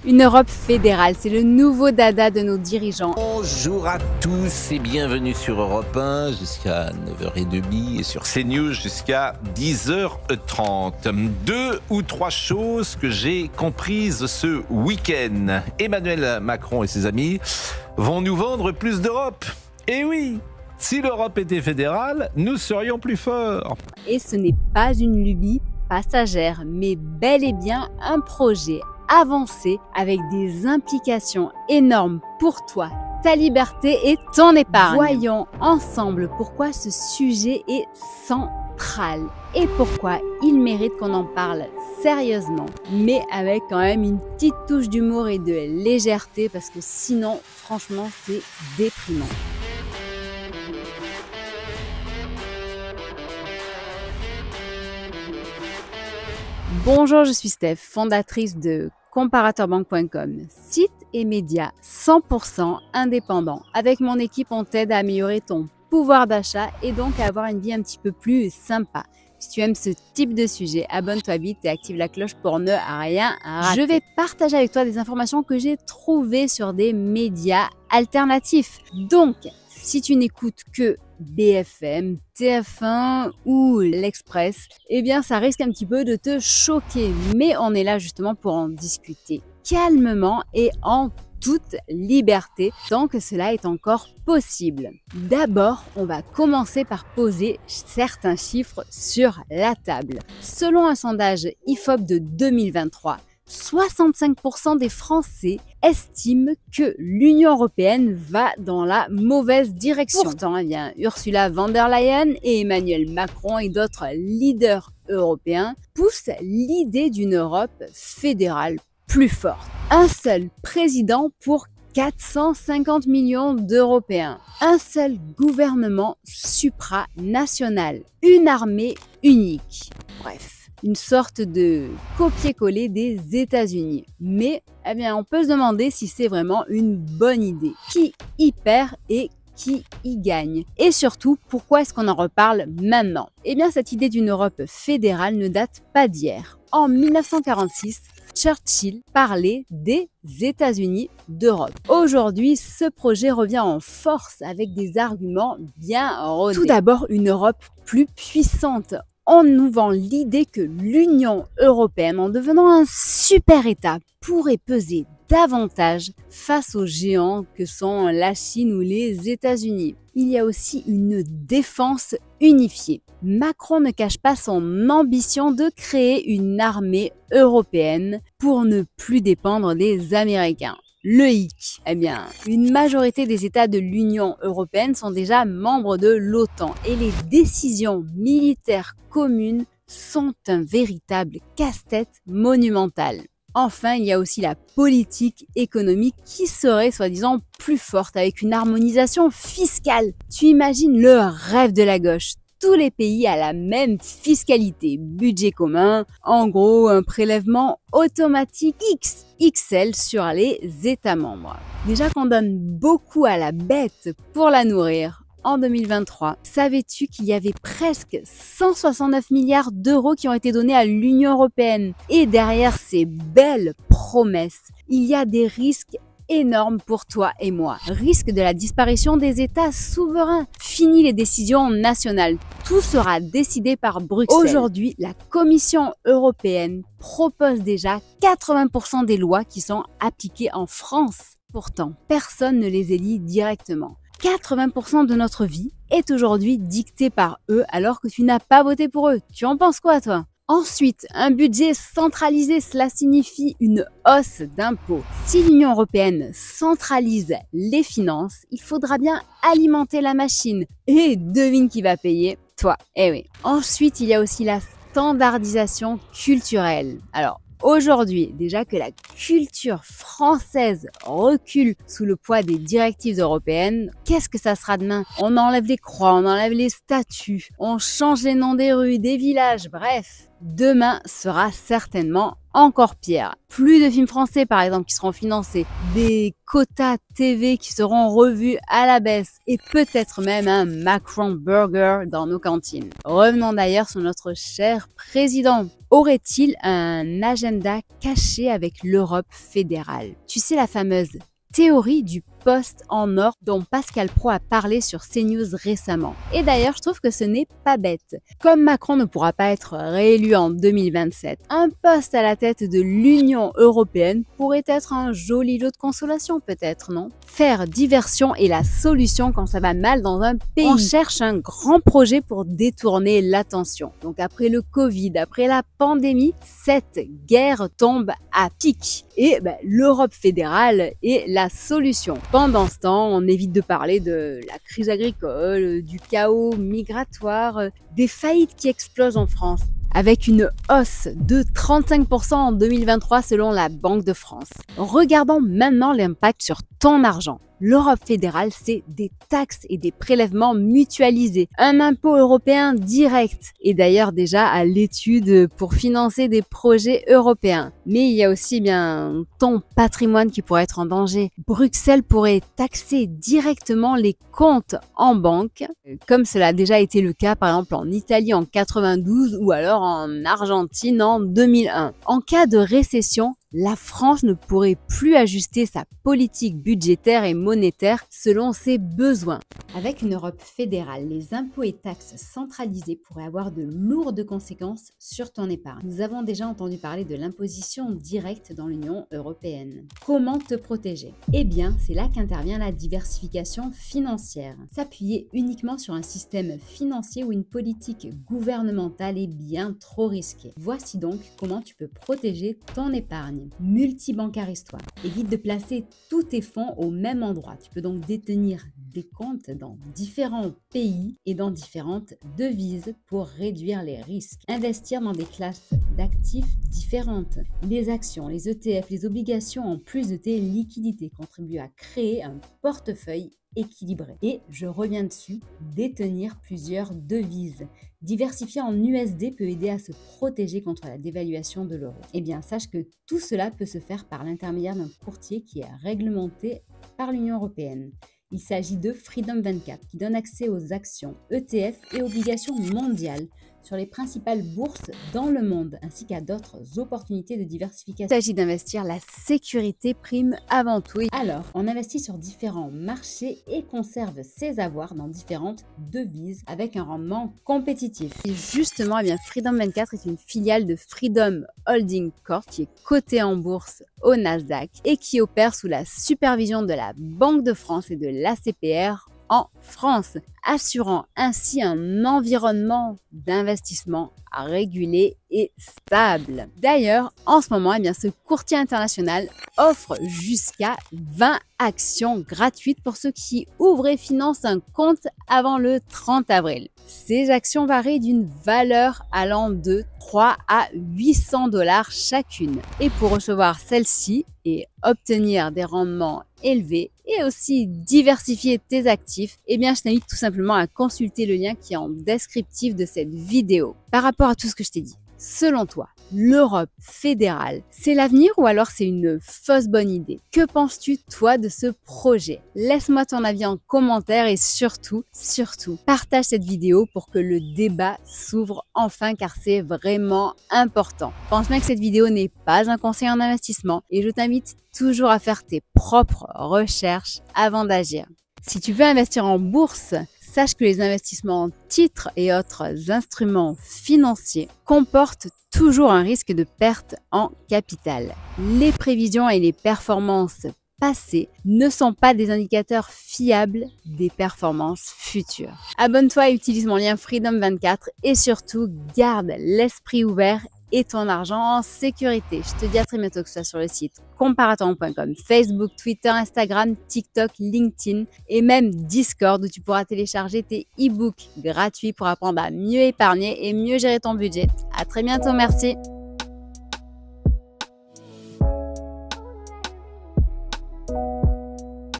Une Europe fédérale, c'est le nouveau dada de nos dirigeants. Bonjour à tous et bienvenue sur Europe 1 jusqu'à 9h30 et sur CNews jusqu'à 10h30. 2 ou 3 choses que j'ai comprises ce week-end. Emmanuel Macron et ses amis vont nous vendre plus d'Europe. Et oui, si l'Europe était fédérale, nous serions plus forts. Et ce n'est pas une lubie passagère, mais bel et bien un projet avancé avec des implications énormes pour toi, ta liberté et ton épargne. Voyons ensemble pourquoi ce sujet est central et pourquoi il mérite qu'on en parle sérieusement, mais avec quand même une petite touche d'humour et de légèreté parce que sinon, franchement, c'est déprimant. Bonjour, je suis Steph, fondatrice de comparateurbanque.com, site et média 100% indépendant. Avec mon équipe, on t'aide à améliorer ton pouvoir d'achat et donc à avoir une vie un petit peu plus sympa. Si tu aimes ce type de sujet, abonne-toi vite et active la cloche pour ne rien rater. Je vais partager avec toi des informations que j'ai trouvées sur des médias alternatifs. Donc, si tu n'écoutes que BFM, TF1 ou l'Express, eh bien ça risque un petit peu de te choquer. Mais on est là justement pour en discuter calmement et en toute liberté tant que cela est encore possible. D'abord, on va commencer par poser certains chiffres sur la table. Selon un sondage IFOP de 2023, 65% des Français estiment que l'Union européenne va dans la mauvaise direction. Pourtant, eh bien, Ursula von der Leyen et Emmanuel Macron et d'autres leaders européens poussent l'idée d'une Europe fédérale plus forte. Un seul président pour 450 millions d'Européens. Un seul gouvernement supranational. Une armée unique. Bref. Une sorte de copier-coller des États-Unis. Mais eh bien, on peut se demander si c'est vraiment une bonne idée. Qui y perd et qui y gagne? Et surtout, pourquoi est-ce qu'on en reparle maintenant? Eh bien, cette idée d'une Europe fédérale ne date pas d'hier. En 1946, Churchill parlait des États-Unis d'Europe. Aujourd'hui, ce projet revient en force avec des arguments bien rodés. Tout d'abord, une Europe plus puissante. On nous vend l'idée que l'Union européenne, en devenant un super État, pourrait peser davantage face aux géants que sont la Chine ou les États-Unis. Il y a aussi une défense unifiée. Macron ne cache pas son ambition de créer une armée européenne pour ne plus dépendre des Américains. Le hic, eh bien, une majorité des États de l'Union européenne sont déjà membres de l'OTAN et les décisions militaires communes sont un véritable casse-tête monumental. Enfin, il y a aussi la politique économique qui serait soi-disant plus forte avec une harmonisation fiscale. Tu imagines le rêve de la gauche. Tous les pays à la même fiscalité, budget commun, en gros un prélèvement automatique XXL sur les États membres. Déjà qu'on donne beaucoup à la bête pour la nourrir. En 2023, savais-tu qu'il y avait presque 169 milliards d'euros qui ont été donnés à l'Union européenne? Et derrière ces belles promesses, il y a des risques énorme pour toi et moi. Risque de la disparition des États souverains. Fini les décisions nationales. Tout sera décidé par Bruxelles. Aujourd'hui, la Commission européenne propose déjà 80% des lois qui sont appliquées en France. Pourtant, personne ne les élit directement. 80% de notre vie est aujourd'hui dictée par eux alors que tu n'as pas voté pour eux. Tu en penses quoi, toi ? Ensuite, un budget centralisé, cela signifie une hausse d'impôts. Si l'Union européenne centralise les finances, il faudra bien alimenter la machine. Et devine qui va payer? Toi. Eh oui. Ensuite, il y a aussi la standardisation culturelle. Alors, aujourd'hui, déjà que la culture française recule sous le poids des directives européennes, qu'est-ce que ça sera demain? On enlève les croix, on enlève les statues, on change les noms des rues, des villages, bref. demain sera certainement encore pire. Plus de films français par exemple qui seront financés, des quotas TV qui seront revus à la baisse et peut-être même un Macron Burger dans nos cantines. Revenons d'ailleurs sur notre cher président. Aurait-il un agenda caché avec l'Europe fédérale? Tu sais, la fameuse théorie du poste en or dont Pascal Praud a parlé sur CNews récemment. Et d'ailleurs, je trouve que ce n'est pas bête. Comme Macron ne pourra pas être réélu en 2027, un poste à la tête de l'Union européenne pourrait être un joli lot de consolation peut-être, non? Faire diversion est la solution quand ça va mal dans un pays. On cherche un grand projet pour détourner l'attention. Donc après le Covid, après la pandémie, cette guerre tombe à pic. Et l'Europe fédérale est la solution. Pendant ce temps, on évite de parler de la crise agricole, du chaos migratoire, des faillites qui explosent en France, avec une hausse de 35% en 2023 selon la Banque de France. Regardons maintenant l'impact sur ton argent. L'Europe fédérale, c'est des taxes et des prélèvements mutualisés, un impôt européen direct, et d'ailleurs déjà à l'étude pour financer des projets européens. Mais il y a aussi ton patrimoine qui pourrait être en danger. Bruxelles pourrait taxer directement les comptes en banque, comme cela a déjà été le cas par exemple en Italie en 92 ou alors en Argentine en 2001. En cas de récession, la France ne pourrait plus ajuster sa politique budgétaire et monétaire selon ses besoins. Avec une Europe fédérale, les impôts et taxes centralisés pourraient avoir de lourdes conséquences sur ton épargne. Nous avons déjà entendu parler de l'imposition directe dans l'Union européenne. Comment te protéger? Eh bien, c'est là qu'intervient la diversification financière. S'appuyer uniquement sur un système financier ou une politique gouvernementale est bien trop risqué. Voici donc comment tu peux protéger ton épargne. Multibancarise-toi. Évite de placer tous tes fonds au même endroit. Tu peux donc détenir des comptes dans différents pays et dans différentes devises pour réduire les risques. Investir dans des classes d'actifs différentes. Les actions, les ETF, les obligations en plus de tes liquidités contribuent à créer un portefeuille équilibré. Et je reviens dessus, détenir plusieurs devises. Diversifier en USD peut aider à se protéger contre la dévaluation de l'euro. Eh bien, sache que tout cela peut se faire par l'intermédiaire d'un courtier qui est réglementé par l'Union européenne. Il s'agit de Freedom 24 qui donne accès aux actions, ETF et obligations mondiales sur les principales bourses dans le monde, ainsi qu'à d'autres opportunités de diversification. Il s'agit d'investir, la sécurité prime avant tout. Alors, on investit sur différents marchés et conserve ses avoirs dans différentes devises avec un rendement compétitif. Et justement, Freedom 24 est une filiale de Freedom Holding Corp qui est cotée en bourse au Nasdaq et qui opère sous la supervision de la Banque de France et de l'ACPR en France, assurant ainsi un environnement d'investissement régulé et stable. D'ailleurs, en ce moment, ce courtier international offre jusqu'à 20 actions gratuites pour ceux qui ouvrent et financent un compte avant le 30 avril. Ces actions varient d'une valeur allant de 3 à 800 $ chacune. Et pour recevoir celle-ci et obtenir des rendements élevés et aussi diversifier tes actifs, je t'invite tout simplement à consulter le lien qui est en descriptif de cette vidéo. Par rapport à tout ce que je t'ai dit, selon toi, l'Europe fédérale, c'est l'avenir ou alors c'est une fausse bonne idée? Que penses-tu, toi, de ce projet? Laisse-moi ton avis en commentaire et surtout, partage cette vidéo pour que le débat s'ouvre enfin car c'est vraiment important. Pense bien que cette vidéo n'est pas un conseil en investissement et je t'invite toujours à faire tes propres recherches avant d'agir. Si tu veux investir en bourse, sache que les investissements en titres et autres instruments financiers comportent toujours un risque de perte en capital. Les prévisions et les performances passées ne sont pas des indicateurs fiables des performances futures. Abonne-toi et utilise mon lien Freedom 24 et surtout garde l'esprit ouvert et ton argent en sécurité. Je te dis à très bientôt, que ce soit sur le site comparatorbank.com, Facebook, Twitter, Instagram, TikTok, LinkedIn et même Discord où tu pourras télécharger tes e-books gratuits pour apprendre à mieux épargner et mieux gérer ton budget. À très bientôt, merci.